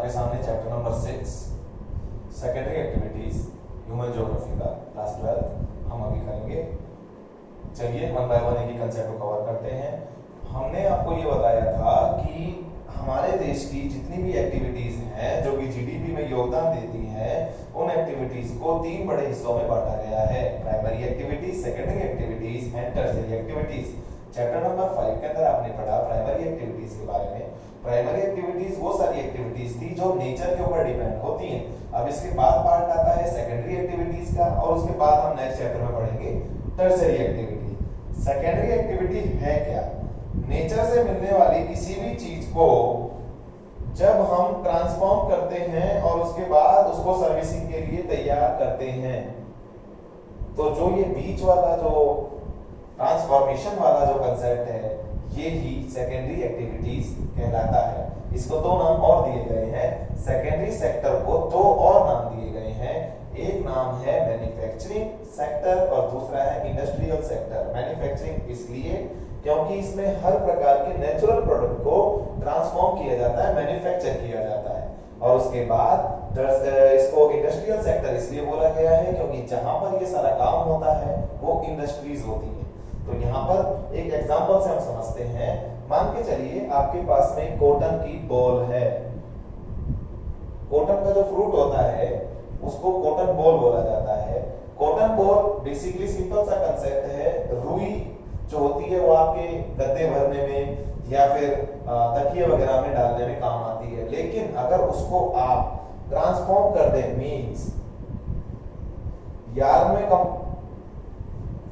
आपके सामने chapter number 6 secondary activities human geography का क्लास 12 हम अभी करेंगे। चलिए वन बाय वन एक ही कंसेप्ट को कवर करते हैं। हमने आपको ये बताया था कि हमारे देश की जितनी भी एक्टिविटीज हैं जो कि जीडीपी में योगदान देती हैं, उन एक्टिविटीज को 3 बड़े हिस्सों में बांटा गया है: primary activities, secondary activities and tertiary activities. Chapter number 5 के अंदर आपने पढ़ा प्राइमरी एक्टिविटीज के बारे में। प्राइमरी एक्टिविटीज वो सारी एक्टिविटीज थी जो नेचर के ऊपर डिपेंड होती हैं। अब इसके बाद पार्ट आता है सेकेंडरी एक्टिविटीज का, और उसके बाद हम नेक्स्ट चैप्टर में पढ़ेंगे टर्शियरी एक्टिविटी। सेकेंडरी एक्टिविटी है क्या? नेचर से मिलने वाली किसी भी चीज को जब हम ट्रांसफॉर्म करते हैं और उसके बाद उसको सर्विसिंग के लिए तैयार करते हैं, तो जो ये बीच वाला जो ट्रांसफॉर्मेशन वाला जो कंसेप्ट है, ये ही सेकेंडरी एक्टिविटीज कहलाता है। इसको 2 नाम और दिए गए हैं। सेकेंडरी सेक्टर को 2 और नाम दिए गए हैं। एक नाम है मैन्युफैक्चरिंग सेक्टर और दूसरा है इंडस्ट्रियल सेक्टर। मैन्युफैक्चरिंग इसलिए क्योंकि इसमें हर प्रकार के नेचुरल प्रोडक्ट को ट्रांसफॉर्म किया जाता है, मैन्युफैक्चर किया जाता है। और उसके बाद इसको इंडस्ट्रियल सेक्टर इसलिए बोला गया है क्योंकि जहां पर ये सारा काम होता है वो इंडस्ट्रीज होती है। तो यहाँ पर एक एग्जांपल से हम समझते हैं। मान के चलिए आपके पास में कॉटन की बॉल है। कॉटन का जो फ्रूट होता है उसको कॉटन बॉल बोला जाता है। कॉटन बॉल बेसिकली सिंपल सा कंसेप्ट है। रुई जो होती है वो आपके गद्दे भरने में या फिर तकिए वगैरह में डालने में काम आती है। लेकिन अगर उसको आप ट्रांसफॉर्म कर दें, मींस यार्न में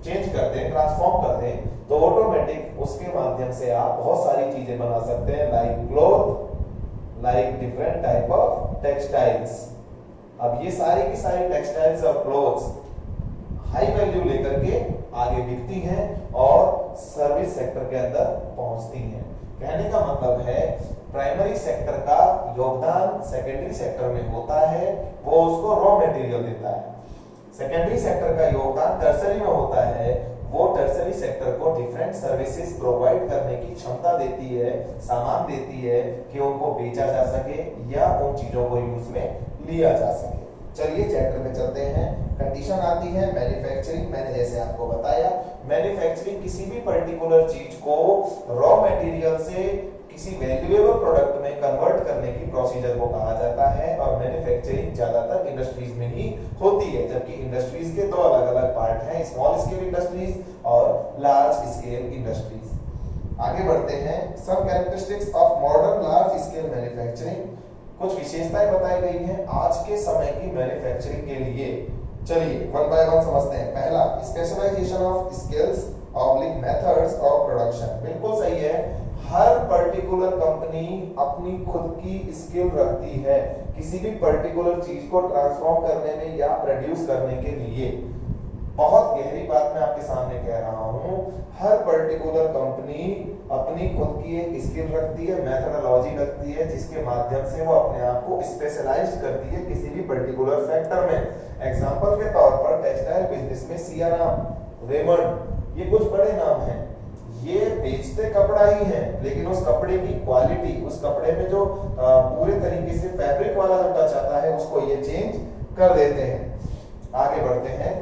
चेंज कर दें, ट्रांसफॉर्म कर दें, तो ऑटोमेटिक उसके माध्यम से आप बहुत सारी चीजें बना सकते हैं, like cloth, like different type of textiles. अब ये सारी की सारी टेक्सटाइल्स और क्लॉथ्स हाई वैल्यू लेकर के आगे बिकती हैं और सर्विस सेक्टर के अंदर पहुंचती हैं। कहने का मतलब है प्राइमरी सेक्टर का योगदान सेकेंडरी सेक्टर में होता है, वो उसको रॉ मटेरियल देता है। सेकेंडरी सेक्टर का योगदान टर्शरी में होता है, वो टर्शरी सेक्टर को डिफरेंट सर्विसेज प्रोवाइड करने की क्षमता देती है, सामान देती है कि उनको बेचा जा सके या उन चीजों को यूज में लिया जा सके। चलिए चैप्टर में चलते हैं। कंडीशन आती है मैन्युफैक्चरिंग। मैंने जैसे आपको बताया, मैन्युफैक्चरिंग किसी भी पर्टिकुलर चीज को रॉ मटेरियल से किसी वैल्यूएबल प्रोडक्ट में कन्वर्ट करने की प्रोसीजर को कहा जाता है। और मैन्युफैक्चरिंग ज्यादातर इंडस्ट्रीज में ही होती है, जबकि इंडस्ट्रीज के 2 अलग-अलग पार्ट हैं, स्मॉल स्केल इंडस्ट्रीज और लार्ज स्केल इंडस्ट्रीज। आगे बढ़ते हैं। Some characteristics of modern large scale manufacturing. कुछ विशेषताएं बताई गई हैं आज के समय की मैन्युफैक्चरिंग के लिए। चलिए वन बाय वन समझते हैं। पहला, specialisation of skills oblique methods of production. बिल्कुल सही है। हर पर्टिकुलर कंपनी अपनी खुद की स्किल रखती है किसी भी पर्टिकुलर चीज को ट्रांसफॉर्म करने में या प्रोड्यूस करने के लिए। बहुत गहरी बात मैं आपके सामने कह रहा हूं। हर पर्टिकुलर कंपनी अपनी खुद की एक स्किल रखती है, मेथोडोलॉजी रखती है, जिसके माध्यम से वो अपने आप को स्पेशलाइज करती है किसी भी पर्टिकुलर सेक्टर में। एग्जांपल के तौर पर टेक्सटाइल बिजनेस में सियाराम, रेमंड, ये कुछ बड़े नाम हैं। ये बेचते कपड़ा ही है, लेकिन उस कपड़े की क्वालिटी, उस कपड़े में जो पूरे तरीके से फैब्रिक वाला जो टच आता है, उसको ये चेंज कर देते हैं। आगे बढ़ते हैं।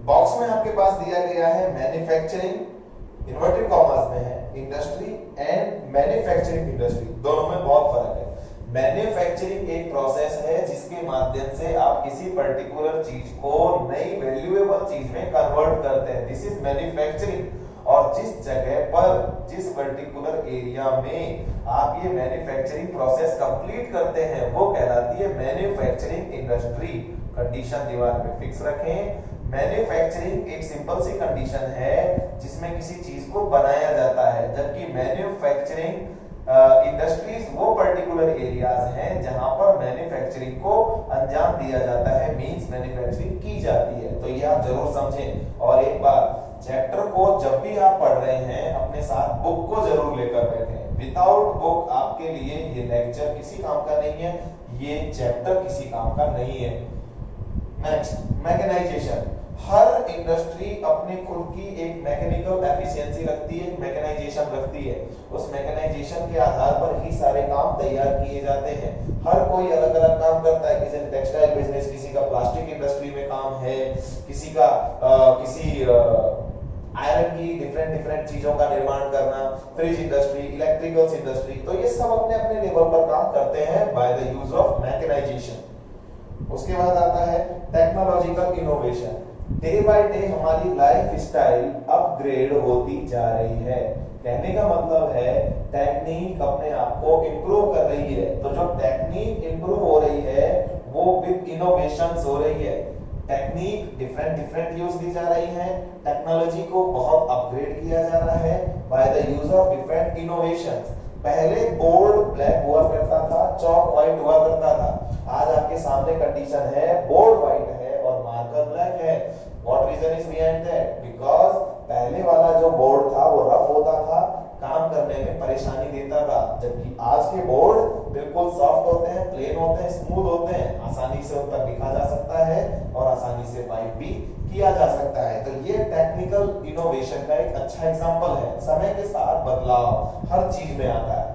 बॉक्स में आपके पास दिया गया है मैन्युफैक्चरिंग, इन्वर्टेड कॉमर्स में है, इंडस्ट्री एंड मैन्युफैक्चरिंग इंडस्ट्री। दोनों में बहुत फर्क है। मैन्युफैक्चरिंग एक प्रोसेस है जिसके माध्यम से आप किसी पर्टिकुलर चीज को नई वैल्यूएबल चीज में कन्वर्ट करते हैं। This is manufacturing. और जिस जगह पर, जिस पर्टिकुलर एरिया में आप ये मैन्युफैक्चरिंग प्रोसेस कंप्लीट करते हैं, वो कहलाती है मैन्युफैक्चरिंग इंडस्ट्री। कंडीशन दिमाग में फिक्स रखें। मैन्युफैक्चरिंग एक सिंपल सी कंडीशन है जिसमें किसी चीज को बनाया जाता है, जबकि मैन्युफैक्चरिंग इंडस्ट्रीज वो पर्टिकुलर एरियाज हैं जहां पर मैन्युफैक्चरिंग को अंजाम दिया जाता है, मींस मैन्युफैक्चरिंग की जाती है। तो ये आप जरूर समझें। और एक बात, चैप्टर को जब भी आप पढ़ रहे हैं अपने साथ बुक को जरूर लेकर बैठें। विदाउट बुक आपके लिए ये लेक्चर किसी काम का नहीं है, ये चैप्टर किसी काम का नहीं है। Next, mechanisation. हर इंडस्ट्री अपनी खुद की एक मैकेनिकल एफिशिएंसी रखती है, मैकेनाइजेशन रखती है। उस मैकेनाइजेशन के आधार पर ही सारे काम तैयार किए जाते हैं। हर कोई अलग अलग काम करता है, किसी ने टेक्सटाइल बिजनेस, किसी का प्लास्टिक इंडस्ट्री में काम है, किसी का किसी आयरन की डिफरेंट डिफरेंट चीजों का निर्माण करना, फ्रिज इंडस्ट्री, इलेक्ट्रिकल्स इंडस्ट्री, तो ये सब अपने अपने लेवल पर काम करते हैं by the use of mechanisation. उसके बाद आता है technological innovation. Day by day हमारी लाइफ स्टाइल अपग्रेड होती जा रही है। कहने का मतलब है टेक्निक अपने आप को इंप्रूव कर रही है। तो जो टेक्निक इंप्रूव हो रही है वो विद इनोवेशंस हो रही है। टेक्निक डिफरेंट डिफरेंट यूज की जा रही है, टेक्नोलॉजी को बहुत अपग्रेड किया जा रहा है bye the use of different innovations. पहले बोर्ड ब्लैक हुआ करता था, चॉक व्हाइट हुआ करता था। आज आपके सामने कंडीशन है बोर्ड व्हाइट है और मार्कर ब्लैक है। What reason is behind that? Because पहले वाला जो बोर्ड था वो रफ होता था, काम करने में परेशानी देता था, जबकि आज के बोर्ड बिल्कुल सॉफ्ट होते हैं, प्लेन होते हैं, स्मूथ होते हैं, आसानी से उन पर लिखा जा सकता है और आसानी से टाइप भी किया जा सकता है। तो ये टेक्निकल इनोवेशन का एक अच्छा एग्जांपल है। समय के साथ बदलाव हर चीज में आता है।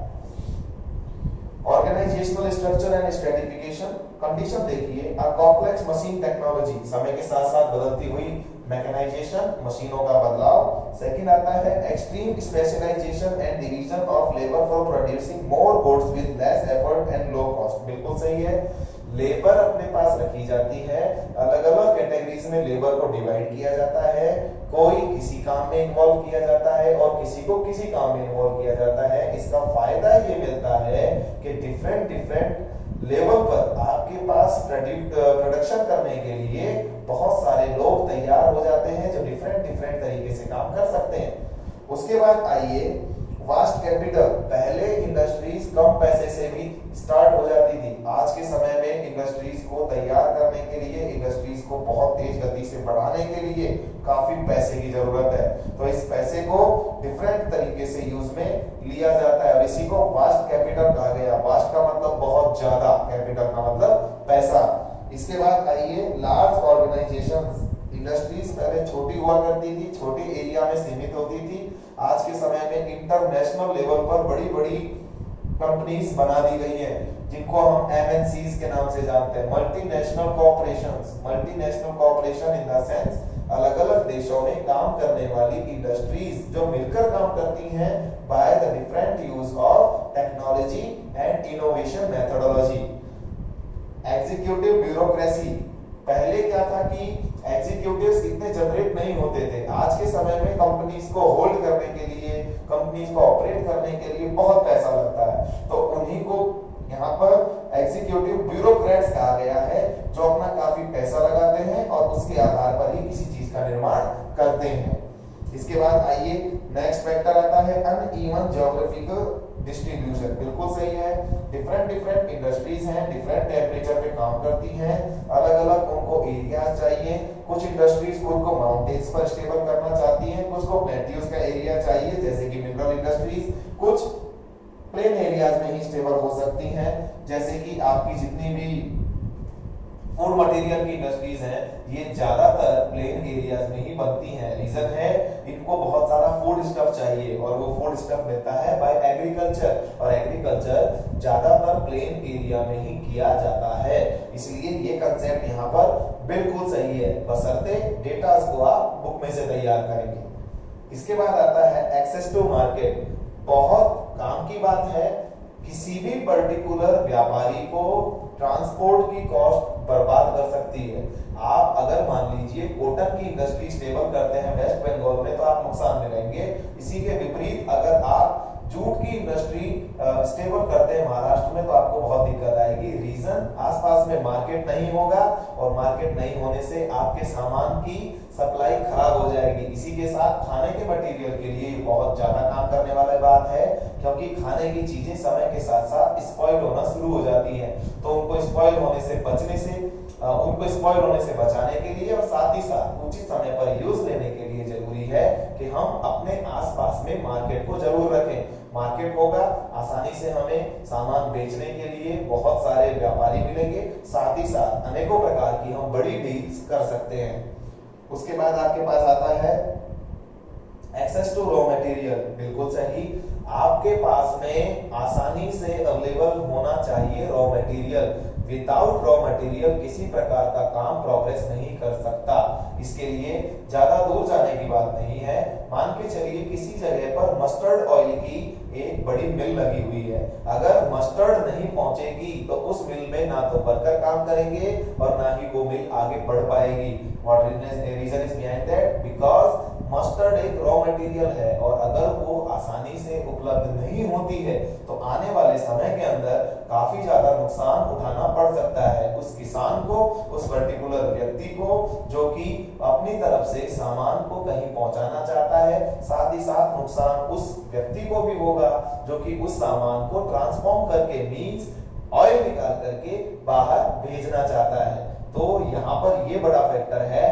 Organisational structure and stratification condition देखिए, अ कॉम्प्लेक्स मशीन टेक्नोलॉजी, समय के साथ साथ बदलती हुई मैकेनाइजेशन, मशीनों का बदलाव। सेकंड आता है extreme specialisation and division of labour for producing more goods with less effort and low cost. बिल्कुल सही है, लेबर अपने पास रखी जाती है, अलग अलग कैटेगरीज में लेबर को डिवाइड किया जाता है, कोई किसी काम में इन्वॉल्व किया जाता है और किसी को किसी काम में इन्वॉल्व किया जाता है। इसका फायदा ये मिलता है कि डिफरेंट डिफरेंट लेवल पर आपके पास प्रोडक्शन करने के लिए बहुत सारे लोग तैयार हो जाते हैं जो डिफरेंट डिफरेंट तरीके से काम कर सकते हैं। उसके बाद आइए वास्ट कैपिटल। पहले इंडस्ट्रीज कम पैसे से भी स्टार्ट हो जाती थी, आज के समय में इंडस्ट्रीज को तैयार करने के लिए, इंडस्ट्रीज को बहुत तेज गति से बढ़ाने के लिए काफी पैसे की जरूरत है। तो इस पैसे को डिफरेंट तरीके से यूज में लिया जाता है और इसी को वास्ट कैपिटल कहा गया। वास्ट का मतलब बहुत ज्यादा, कैपिटल का मतलब पैसा। इसके बाद आइए लार्ज ऑर्गेनाइजेशंस। इंडस्ट्रीज पहले छोटी हुआ करती थी, छोटे एरिया में सीमित होती थी, आज के समय में इंटरनेशनल लेवल पर बड़ी बड़ी कंपनीज बना दी गई हैं, जिनको हम एमएनसीज के नाम से जानते हैं, multinational corporations. Multinational corporation in the sense अलग अलग देशों में काम करने वाली इंडस्ट्रीज जो मिलकर काम करती हैं by the different use of technology and innovation methodology. Executive bureaucracy. पहले क्या था कि एग्जीक्यूटिव्स इतने जनरेट नहीं होते थे, आज के समय में कंपनीज को होल्ड करने के लिए, कंपनीज को ऑपरेट करने के लिए बहुत पैसा लगता है, तो उन्हीं को यहाँ पर एग्जीक्यूटिव ब्यूरोक्रेट्स कहा गया है, जो अपना काफी पैसा लगाते हैं और उसके आधार पर ही किसी चीज का निर्माण करते हैं। इसके बाद आइए नेक्स्ट फैक्टर आता है अनइवन ज्योग्राफिकल डिस्ट्रीब्यूशन। बिल्कुल सही है, डिफरेंट डिफरेंट इंडस्ट्रीज हैं, डिफरेंट टेम्परेचर पे काम करती हैं, अलग अलग उनको एरिया चाहिए। कुछ इंडस्ट्रीज खुद को माउंटेन्स पर स्टेबल करना चाहती हैं, कुछ को प्लेट्यूज का एरिया चाहिए जैसे कि मिनरल इंडस्ट्रीज, कुछ प्लेन एरियाज में ही स्टेबल हो सकती हैं जैसे कि आपकी जितनी भी फूड मटेरियल की इंडस्ट्रीज हैं ये ज्यादातर प्लेन एरियाज में ही बनती हैं। रीजन है इनको बहुत सारा फूड स्टफ चाहिए और वो फूड स्टफ मिलता है बाय एग्रीकल्चर, और एग्रीकल्चर ज्यादातर प्लेन एरिया में ही किया जाता है। इसलिए ये कंसेप्ट यहाँ पर बिल्कुल सही है, बशर्ते डेटा को आप बुक में से तैयार करेंगे। इसके बाद आता है एक्सेस टू मार्केट। बहुत काम की बात है, किसी भी पर्टिकुलर व्यापारी को ट्रांसपोर्ट की कॉस्ट बर्बाद कर सकती है। आप अगर मान लीजिए कॉटन की इंडस्ट्री स्टेबल करते हैं वेस्ट बंगाल में तो आप नुकसान में रहेंगे। इसी के विपरीत अगर आप जूट की इंडस्ट्री स्टेबल करते हैं महाराष्ट्र में तो आपको बहुत दिक्कत आएगी। रीजन आसपास में मार्केट नहीं होगा और मार्केट नहीं होने से आपके सामान की सप्लाई खराब हो जाएगी। इसी के साथ खाने के मटेरियल के लिए बहुत ज्यादा काम करने वाली बात है, क्योंकि खाने की चीजें समय के साथ साथ स्पॉइल होना शुरू हो जाती हैं, तो उनको स्पॉइल होने से बचने से उनको स्पॉइल होने से बचाने के लिए और साथ ही साथ उचित समय पर यूज लेने के लिए जरूरी है कि हम अपने आसपास में मार्केट को जरूर रखें। मार्केट होगा, आसानी से हमें सामान बेचने के लिए बहुत सारे व्यापारी मिलेंगे, साथ ही साथ अनेकों प्रकार की हम बड़ी डील्स कर सकते हैं। उसके बाद आपके पास आता है एक्सेस टू रॉ मटेरियल। बिल्कुल सही, आपके पास में आसानी से अवेलेबल होना चाहिए raw material. Without raw material किसी प्रकार का काम प्रोग्रेस नहीं कर सकता। इसके लिए ज्यादा दूर जाने की बात नहीं है। मान के चलिए किसी जगह पर मस्टर्ड ऑयल की एक बड़ी मिल लगी हुई है। अगर मस्टर्ड नहीं पहुंचेगी तो उस मिल में ना तो वर्कर काम करेंगे और ना ही वो मिल आगे बढ़ पाएगी। What reason is behind that? Because mustard एक रॉ मटेरियल है और अगर वो आसानी से उपलब्ध नहीं होती है तो आने वाले समय के अंदर काफी ज्यादा नुकसान उठाना पड़ सकता है उस किसान को, उस पर्टिकुलर व्यक्ति को जो कि अपनी तरफ से सामान को कहीं पहुंचाना चाहता है। साथ ही साथ नुकसान उस व्यक्ति को भी होगा जो कि उस सामान को ट्रांसफॉर्म करके मींस ऑयल निकाल करके बाहर भेजना चाहता है। तो यहाँ पर ये बड़ा फैक्टर है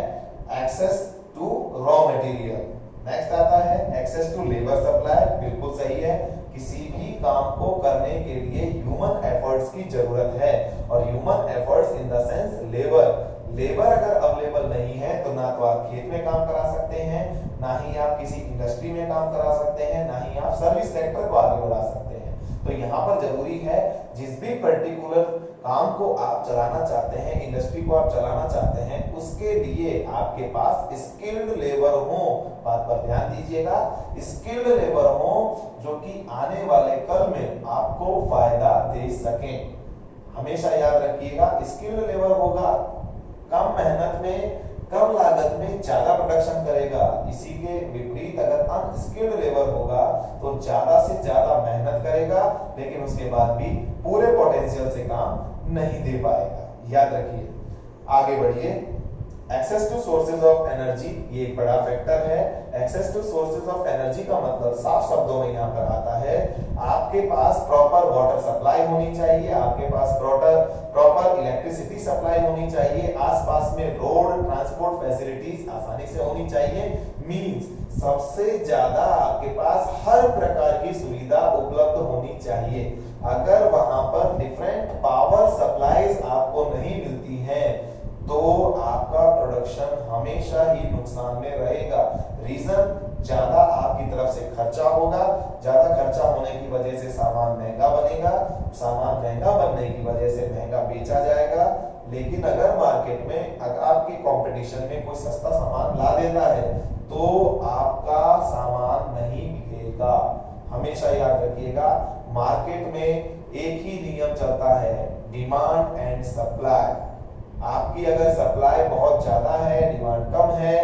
access to raw material. Next आता है एक्सेस टू लेबर सप्लाई। बिल्कुल सही है, किसी भी काम को करने के लिए ह्यूमन एफर्ट्स की जरूरत है और human efforts in the sense labour अगर अवेलेबल नहीं है तो ना तो आप खेत में काम करा सकते हैं, ना ही आप किसी इंडस्ट्री में काम करा सकते हैं, ना ही आप सर्विस सेक्टर को आगे बढ़ा सकते हैं। तो यहाँ पर जरूरी है जिस भी पर्टिकुलर काम को आप चलाना चाहते हैं, इंडस्ट्री को आप चलाना चाहते हैं, उसके लिए आपके पास स्किल्ड लेबर हो। बात पर ध्यान दीजिएगा, स्किल्ड लेबर हो जो कि आने वाले कल में आपको फायदा दे सकें। हमेशा याद रखिएगा, स्किल्ड लेबर होगा कम मेहनत में, कम लागत में ज्यादा प्रोडक्शन करेगा। इसी के विपरीत अगर अनस्किल्ड लेबर होगा तो ज्यादा से ज्यादा मेहनत करेगा लेकिन उसके बाद भी पूरे पोटेंशियल से काम नहीं दे पाएगा। याद रखिए, आगे बढ़िए। Access to sources of energy, ये एक बड़ा फैक्टर है। Access to sources of energy का मतलब साफ शब्दों में यहाँ पर आता है आपके पास प्रॉपर वाटर सप्लाई होनी चाहिए, आपके पास प्रॉपर इलेक्ट्रिसिटी सप्लाई होनी चाहिए, आसपास में रोड ट्रांसपोर्ट फैसिलिटीज आसानी से होनी चाहिए। मींस सबसे ज्यादा आपके पास हर प्रकार की सुविधा उपलब्ध होनी चाहिए। अगर वहां पर डिफरेंट पावर सप्लाईज आपको नहीं मिलती हैं तो आपका प्रोडक्शन हमेशा ही नुकसान में रहेगा। रीजन, ज्यादा आपकी तरफ से खर्चा होगा, ज्यादा खर्चा होने की वजह से सामान महंगा बनेगा, सामान महंगा बनने की वजह से महंगा बेचा जाएगा। लेकिन अगर मार्केट में अगर आपके कंपटीशन में कोई सस्ता सामान ला देता है तो आपका सामान नहीं बिकेगा। हमेशा याद रखिएगा, मार्केट में एक ही नियम चलता है, डिमांड एंड सप्लाई। आपकी अगर सप्लाई बहुत ज्यादा है, डिमांड कम है,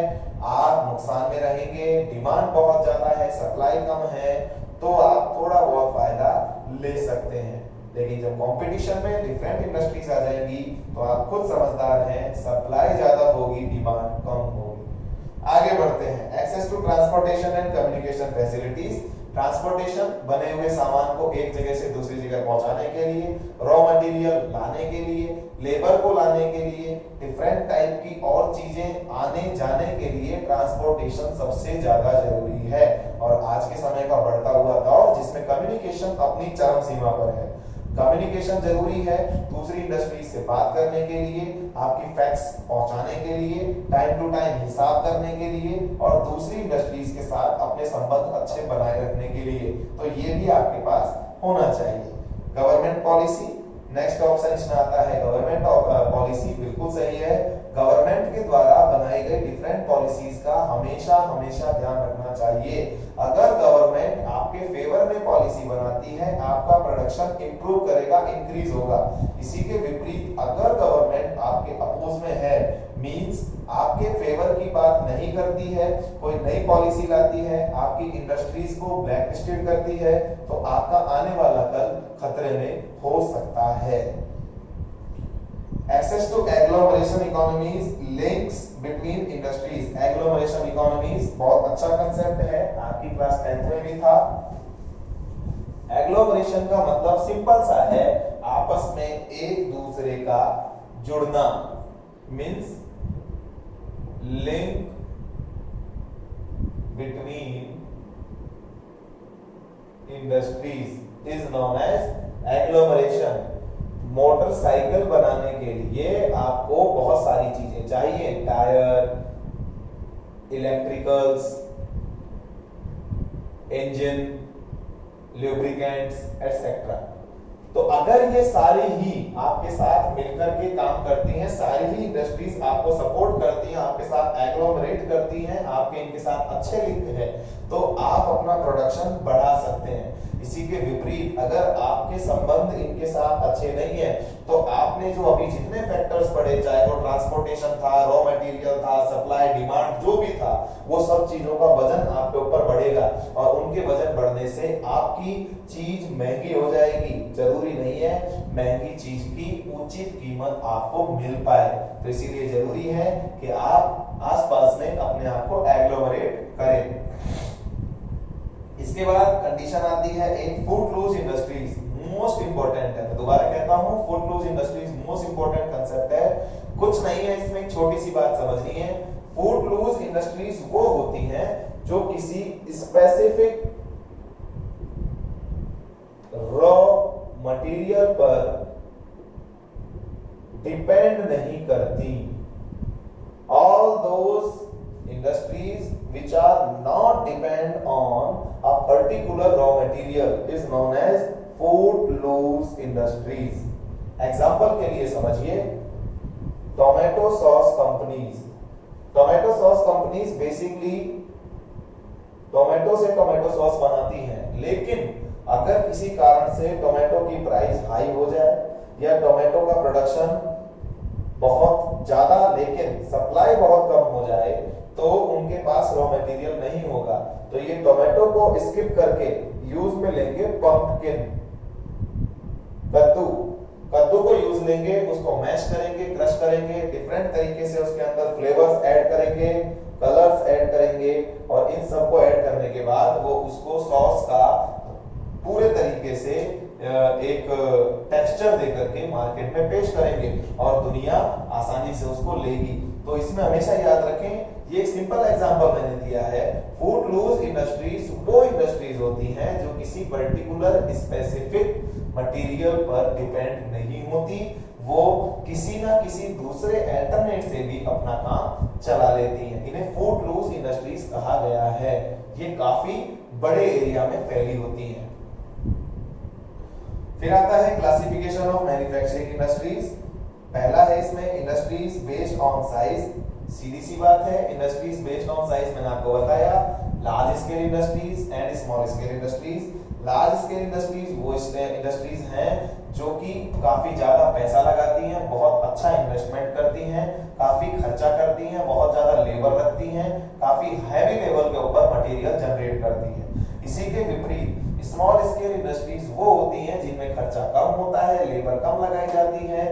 आप नुकसान में रहेंगे। डिमांड बहुत ज्यादा है, सप्लाई कम है तो आप थोड़ा बहुत फायदा ले सकते हैं। लेकिन जब कंपटीशन में डिफरेंट इंडस्ट्रीज आ जाएंगी तो आप खुद समझदार हैं, सप्लाई ज्यादा होगी, डिमांड कम होगी। आगे बढ़ते हैं, access to transportation and communication facilities. Transportation, बने हुए सामान को एक जगह से दूसरी जगह पहुंचाने के लिए, रॉ मटेरियल लाने के लिए, लेबर को लाने के लिए, डिफरेंट टाइप की और चीजें आने जाने के लिए ट्रांसपोर्टेशन सबसे ज्यादा जरूरी है। और आज के समय का बढ़ता हुआ दौर जिसमें कम्युनिकेशन अपनी चरम सीमा पर है। कम्युनिकेशन जरूरी है दूसरी इंडस्ट्रीज से बात करने के लिए, आपकी फैक्ट्स पहुंचाने के लिए, टाइम टू टाइम हिसाब करने के लिए और दूसरी इंडस्ट्रीज के साथ अपने संबंध अच्छे बनाए रखने के लिए। तो ये भी आपके पास होना चाहिए। गवर्नमेंट पॉलिसी, नेक्स्ट ऑप्शन इसमें आता है गवर्नमेंट पॉलिसी। बिल्कुल सही है, गवर्नमेंट के द्वारा बनाई गई डिफरेंट पॉलिसीज का हमेशा ध्यान रखना चाहिए। अगर गवर्नमेंट आपके फेवर में पॉलिसी बनाती है, आपका प्रोडक्शन इंप्रूव करेगा, इंक्रीज होगा। इसी के विपरीत अगर गवर्नमेंट आपके अपोज में है, मींस आपके फेवर की बात नहीं करती है, कोई नई पॉलिसी लाती है, आपकी इंडस्ट्रीज को ब्लैकलिस्टेड करती है, तो आपका आने वाला कल खतरे में हो सकता है। Access to agglomeration economies, links between industries. Agglomeration economies बहुत अच्छा कंसेप्ट है, आपकी क्लास 10th में भी था। एग्लोमरेशन का मतलब सिंपल सा है, आपस में एक दूसरे का जुड़ना, means link between industries is known as agglomeration. Motorcycle बनाने के लिए आपको बहुत सारी चीजें चाहिए, tyre, electricals, engine, lubricants etcetera. तो अगर ये सारी ही आपके साथ मिलकर के काम करती हैं, सारी ही इंडस्ट्रीज आपको सपोर्ट करती हैं, आपके साथ एग्लोमरेट करती हैं, आपके इनके साथ अच्छे लिंक है, तो आप अपना प्रोडक्शन बढ़ा सकते हैं। इसी के विपरीत अगर आपके संबंध इनके साथ अच्छे नहीं है, तो आपने जो अभी जितने फैक्टर्स पढ़े, चाहे वो ट्रांसपोर्टेशन था, रॉ मटेरियल था, सप्लाई डिमांड जो भी था, वो सब चीजों का वजन आपके ऊपर बढ़ेगा और उनके वजन बढ़ने से आपकी चीज महंगी हो जाएगी। जरूरी नहीं है महंगी चीज की उचित कीमत आपको मिल पाए, तो इसीलिए जरूरी है कि आप आसपास में अपने आप को एग्लोमरेट करें। इसके बाद कंडीशन आती है एक फुटलूज इंडस्ट्रीज, मोस्ट इंपॉर्टेंट है। मैं दोबारा कहता हूं, Footloose industries most important concept है। कुछ नहीं है इसमें, एक छोटी सी बात समझनी है। फुटलूज इंडस्ट्रीज वो होती हैं जो किसी स्पेसिफिक रॉ मटेरियल पर डिपेंड नहीं करती। All those industries which are not depend on a particular raw material is known as footloose industries. Example के लिए समझिए, tomato sauce companies. Tomato sauce companies basically tomato से टोमेटो सॉस बनाती हैं, लेकिन अगर किसी कारण से टोमेटो की प्राइस हाई हो जाए या टोमेटो का प्रोडक्शन बहुत ज्यादा लेकिन सप्लाई बहुत कम हो जाए, तो उनके पास रॉ मटेरियल नहीं होगा, तो ये टोमेटो को स्किप करके यूज में लेंगे पंपकिन, कद्दू को यूज लेंगे, उसको मैश करेंगे, क्रश करेंगे, डिफरेंट तरीके से उसके अंदर फ्लेवर्स ऐड करेंगे, कलर्स ऐड करेंगे, और इन सबको ऐड करने के बाद वो उसको सॉस का पूरे तरीके से एक टेक्सचर देकर के मार्केट में पेश करेंगे और दुनिया आसानी से उसको लेगी। तो इसमें हमेशा याद रखें, ये एक सिंपल एग्जांपल मैंने दिया है। फुटलूज इंडस्ट्रीज वो इंडस्ट्रीज होती हैं जो किसी पर्टिकुलर स्पेसिफिक मटेरियल पर डिपेंड नहीं होती, वो किसी ना किसी दूसरे अल्टरनेट से भी अपना काम चला लेती हैं। इन्हें फुटलूज इंडस्ट्रीज कहा गया है। ये काफी बड़े एरिया में फैली होती हैं। फिर आता है क्लासिफिकेशन ऑफ मैन्युफैक्चरिंग इंडस्ट्रीज। पहला है इसमें इंडस्ट्रीज बेस्ड ऑन साइज। सीधी सी बात है, इंडस्ट्रीज बेस्ड ऑन साइज मैंने आपको बताया, large scale industries and small scale industries. Large scale industries वो इंडस्ट्रीज हैं जो कि काफी ज्यादा पैसा लगाती हैं, बहुत अच्छा इन्वेस्टमेंट करती हैं, काफी खर्चा करती हैं, बहुत ज्यादा लेबर रखती हैं, काफी हैवी लेवल के ऊपर मटेरियल जनरेट करती हैं। इसी के विपरीत स्मॉल स्केल इंडस्ट्रीज वो होती हैं जिनमें खर्चा कम होता है, लेबर कम लगाई जाती है,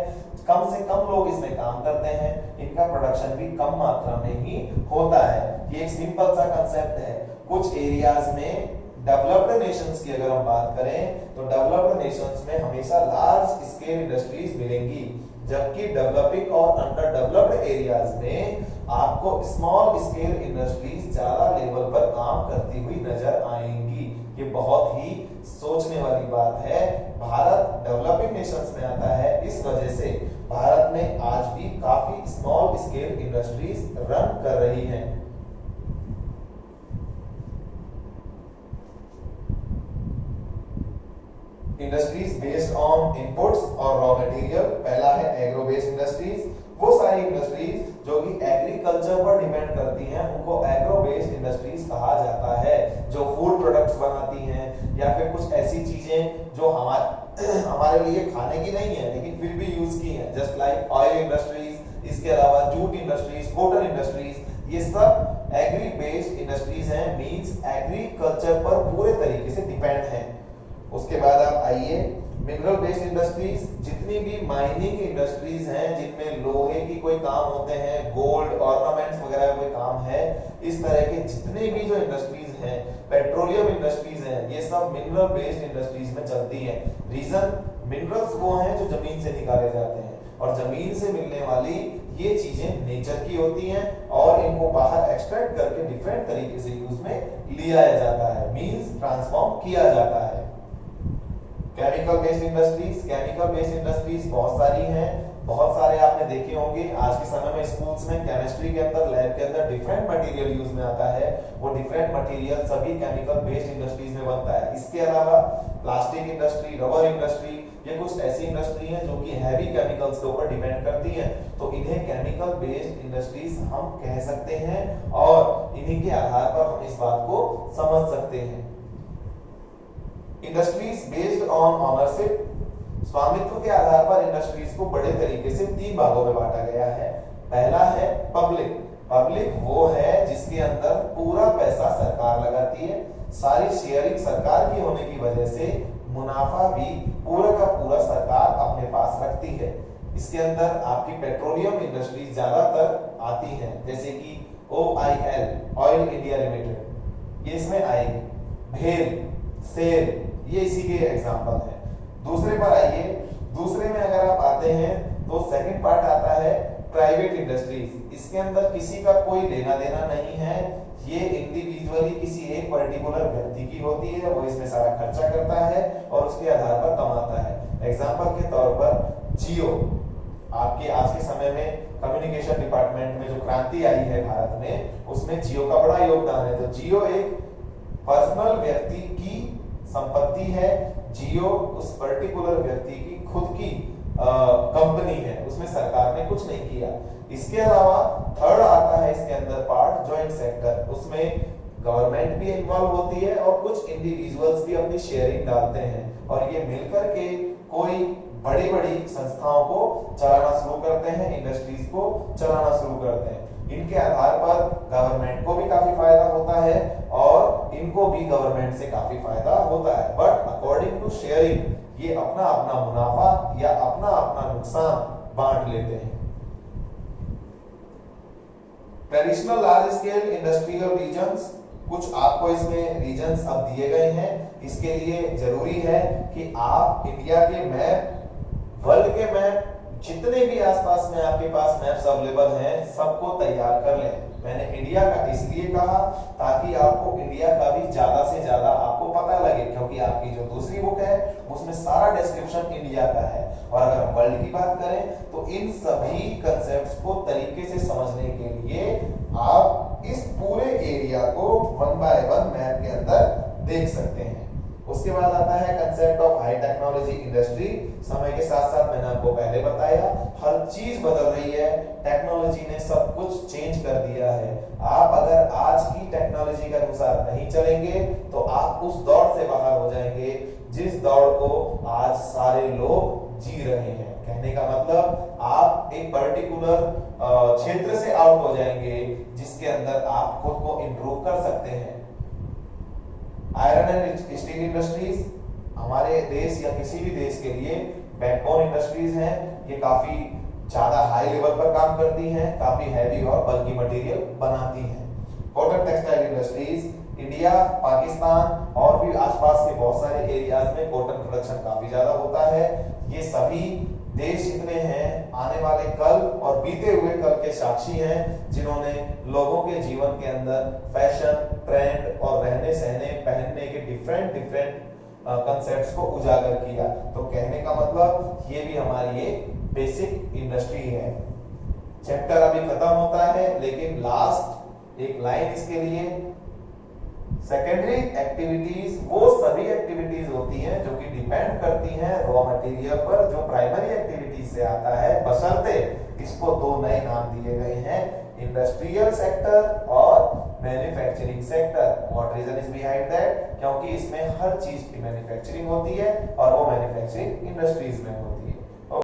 कम से कम लोग इसमें काम करते हैं, इनका प्रोडक्शन भी कम मात्रा में ही होता है। ये एक सिंपल सा कांसेप्ट है। कुछ एरियाज में डेवलप्ड नेशंस की अगर हम बात करें तो डेवलप्ड नेशंस में हमेशा लार्ज स्केल इंडस्ट्रीज मिलेंगी, जबकि डेवलपिंग और अंडर डेवलप्ड एरियाज में आपको स्मॉल स्केल इंडस्ट्रीज ज्यादा लेवल पर काम करती हुई नजर आएंगी। ये बहुत ही सोचने वाली बात है। भारत डेवलपिंग नेशंस में आता है, इस वजह से भारत में आज भी काफी स्मॉल स्केल इंडस्ट्रीज रन कर रही हैं। इंडस्ट्रीज बेस्ड ऑन इनपुट्स और रॉ मटेरियल। पहला है एग्रो बेस्ड इंडस्ट्रीज। वो सारी इंडस्ट्रीज जो कि एग्रीकल्चर पर डिपेंड करती हैं, उनको एग्रो बेस्ड इंडस्ट्रीज कहा जाता है, जो फूड प्रोडक्ट्स बनाती हैं या फिर कुछ ऐसी चीजें जो हमारे लिए खाने की नहीं है लेकिन फिर भी यूज की है, जस्ट लाइक ऑयल इंडस्ट्रीज, इसके अलावा जूट इंडस्ट्रीज, कॉटन इंडस्ट्रीज, ये सब एग्री बेस्ड इंडस्ट्रीज हैं, मींस एग्रीकल्चर पर पूरे तरीके से डिपेंड है। उसके बाद आप आइए मिनरल बेस्ड इंडस्ट्रीज। जितनी भी माइनिंग इंडस्ट्रीज हैं जिनमें लोहे की कोई काम होते हैं, गोल्ड ऑर्नामेंट्स वगैरह कोई काम है, इस तरह के जितने भी जो इंडस्ट्रीज हैं, पेट्रोलियम इंडस्ट्रीज हैं, ये सब मिनरल बेस्ड इंडस्ट्रीज में चलती है। रीजन, मिनरल्स वो हैं जो जमीन से निकाले जाते हैं और जमीन से मिलने वाली ये चीजें नेचर की होती हैं और इनको बाहर एक्सट्रैक्ट करके डिफरेंट तरीके से यूज में लिया जाता है, मींस ट्रांसफॉर्म किया जाता है। Chemical based industries. Chemical based industries बहुत सारी हैं, बहुत सारे आपने देखे होंगे आज के समय में स्कूल्स में केमिस्ट्री के अंदर लैब के अंदर डिफरेंट मटेरियल यूज में आता है। वो डिफरेंट मटेरियल सभी केमिकल बेस्ड इंडस्ट्रीज में बनता है। इसके अलावा प्लास्टिक इंडस्ट्री, रबर इंडस्ट्री, ये कुछ ऐसी इंडस्ट्री हैं जो कि हैवी केमिकल्स के ऊपर डिपेंड करती हैं, तो इन्हें केमिकल बेस्ड इंडस्ट्रीज हम कह सकते हैं और इन्हीं के आधार पर हम इस बात को समझ सकते हैं। इंडस्ट्रीज बेस्ड ऑन ओनरशिप, स्वामित्व के आधार पर इंडस्ट्रीज को बड़े तरीके से 3 भागों में बांटा गया है। पहला है पब्लिक। पब्लिक वो है जिसके अंदर पूरा पैसा सरकार लगाती है, सारी शेयरिंग सरकार की होने की वजह से मुनाफा भी पूरा का पूरा सरकार अपने पास रखती है। इसके अंदर आपकी पेट्रोलियम इंडस्ट्रीज ज्यादातर आती हैं, जैसे कि OIL, ऑयल इंडिया लिमिटेड, ये इसमें आएगी। भेल, सेल, ये इसी के एग्जांपल हैं। दूसरे पर आइए, दूसरे में अगर आप आते हैं तो सेकंड पार्ट आता है प्राइवेट इंडस्ट्रीज। इसके अंदर किसी का कोई लेना देना नहीं है, ये इंडिविजुअली किसी एक पर्टिकुलर व्यक्ति की होती है, वो इसमें सारा खर्चा करता है और उसके आधार पर कमाता है। एग्जांपल के तौर पर जियो, आपके आज के समय में कम्युनिकेशन डिपार्टमेंट में जो क्रांति आई है भारत में, उसमें जियो का बड़ा योगदान है। तो जियो एक पर्सनल व्यक्ति की संपत्ति है, जियो उस पर्टिकुलर व्यक्ति की खुद की कंपनी है, उसमें सरकार ने कुछ नहीं किया। इसके अलावा थर्ड आता है इसके अंदर पार्ट जॉइंट सेक्टर, उसमें गवर्नमेंट भी इन्वॉल्व होती है और कुछ इंडिविजुअल्स भी अपनी शेयरिंग डालते हैं और ये मिलकर के कोई बड़ी बड़ी संस्थाओं को चलाना शुरू करते हैं, इंडस्ट्रीज को चलाना शुरू करते हैं। इनके आधार पर गवर्नमेंट को भी काफी फायदा होता है और इनको भी गवर्नमेंट से काफी फायदा होता है, बट अकॉर्डिंग टू शेयरिंग ये अपना अपना मुनाफा या अपना अपना नुकसान बांट लेते हैं। Traditional large scale industrial regions, कुछ आपको इसमें रीजन्स अब दिए गए हैं। इसके लिए जरूरी है कि आप इंडिया के मैप, वर्ल्ड के मैप, जितने भी आसपास में आपके पास मैप्स अवेलेबल हैं, सबको तैयार कर लें। मैंने इंडिया का इसलिए कहा ताकि आपको इंडिया का भी ज्यादा से ज्यादा आपको पता लगे, क्योंकि आपकी जो दूसरी बुक है उसमें सारा डिस्क्रिप्शन इंडिया का है। और अगर हम वर्ल्ड की बात करें तो इन सभी कंसेप्ट्स को तरीके से समझने के लिए आप इस पूरे एरिया को 1 बाय 1 मैप के अंदर देख सकते हैं। उसके बाद आता है concept of high technology industry. समय के साथ साथ मैंने आपको पहले बताया हर चीज बदल रही है, टेक्नोलॉजी ने सब कुछ चेंज कर दिया है। आप अगर आज की टेक्नोलॉजी के अनुसार नहीं चलेंगे तो आप उस दौड़ से बाहर हो जाएंगे जिस दौड़ को आज सारे लोग जी रहे हैं। कहने का मतलब आप एक पर्टिकुलर क्षेत्र से आउट हो जाएंगे जिसके अंदर आप खुद को इंप्रूव कर सकते हैं। आयरन एंड स्टील इंडस्ट्रीज हमारे देश या किसी भी देश के लिए बैकबोन इंडस्ट्रीज हैं। ये काफी ज्यादा हाई लेवल पर काम करती हैं, काफी हैवी और बल्की मटेरियल बनाती हैं। Cotton textile industries, India, Pakistan और भी आसपास के बहुत सारे एरियाज में कॉटन प्रोडक्शन काफी ज्यादा होता है। ये सभी देश जितने हैं आने वाले कल और बीते हुए कल के साक्षी हैं, जिन्होंने लोगों के जीवन के अंदर फैशन, ट्रेंड और रहने सहने, पहनने के डिफरेंट कंसेप्ट्स को उजागर किया। तो कहने का मतलब ये भी हमारी एक बेसिक इंडस्ट्री है। चैप्टर अभी खत्म होता है, लेकिन लास्ट एक लाइन इसके लिए, सेकेंडरी एक्टिविटीज वो सभी एक्टिविटीज होती हैं जो कि डिपेंड करती हैं रॉ मटेरियल पर, जो प्राइमरी एक्टिविटीज से आता है, बशर्ते इसको 2 नए नाम दिए गए हैं, इंडस्ट्रियल सेक्टर और manufacturing sector. What reason is behind that? क्योंकि इसमें हर चीज की मैन्युफैक्चरिंग होती है और वो मैन्युफैक्चरिंग इंडस्ट्रीज में होती है।